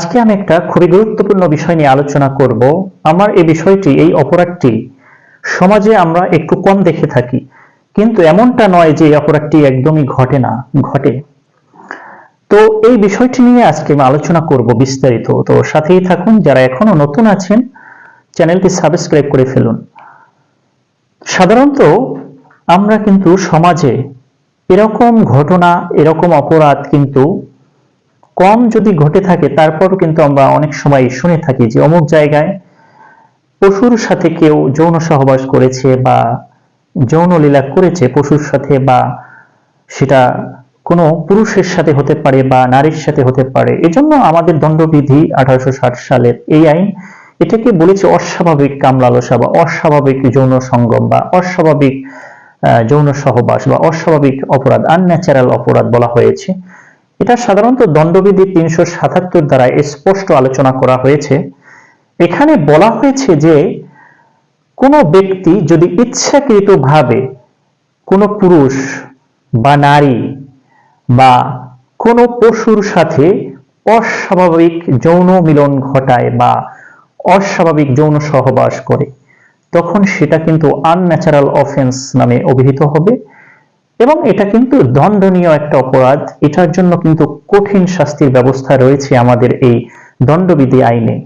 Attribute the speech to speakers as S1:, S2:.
S1: আজকে আমি একটা খুবই গুরুত্বপূর্ণ বিষয় নিয়ে আলোচনা করব। আমার এই বিষয়টি, এই অপরাধটি সমাজে আমরা একটু কম দেখে থাকি, কিন্তু এমনটা নয় যে এই অপরাধটি একদমই ঘটে না, ঘটে। তো এই বিষয়টি নিয়ে আজকে আমি আলোচনা করব বিস্তারিত। তো সাথেই থাকুন, যারা এখনো নতুন আছেন চ্যানেলটি সাবস্ক্রাইব করে ফেলুন। সাধারণত আমরা কিন্তু সমাজে এরকম ঘটনা, এরকম অপরাধ কিন্তু কম যদি ঘটে থাকে, তারপরও কিন্তু আমরা অনেক সময় শুনে থাকি যে অমুক জায়গায় পশুর সাথে কেউ যৌন সহবাস করেছে বা যৌন লীলা করেছে পশুর সাথে, বা সেটা কোনো পুরুষের সাথে হতে পারে বা নারীর সাথে হতে পারে। এজন্য আমাদের দণ্ডবিধি 1860 সালের এই আইন এটাকে বলেছে অস্বাভাবিক কামলালসা বা অস্বাভাবিক যৌন সঙ্গম বা অস্বাভাবিক যৌন সহবাস বা অস্বাভাবিক অপরাধ, আনন্যাচারাল অপরাধ বলা হয়েছে। এটা সাধারণত দণ্ডবিধি 377 দ্বারা স্পষ্ট আলোচনা করা হয়েছে। এখানে বলা হয়েছে যে কোনো ব্যক্তি যদি ইচ্ছাকৃতভাবে কোনো পুরুষ বা নারী বা কোনো পশুর সাথে অস্বাভাবিক যৌন মিলন ঘটায় বা অস্বাভাবিক যৌন সহবাস করে, তখন সেটা কিন্তু আনন্যাচারাল অফেন্স নামে অভিহিত হবে এবং এটা কিন্তু দণ্ডনীয় একটা অপরাধ। এটার জন্য কিন্তু কঠিন শাস্তির ব্যবস্থা রয়েছে আমাদের এই দণ্ডবিধি আইনে।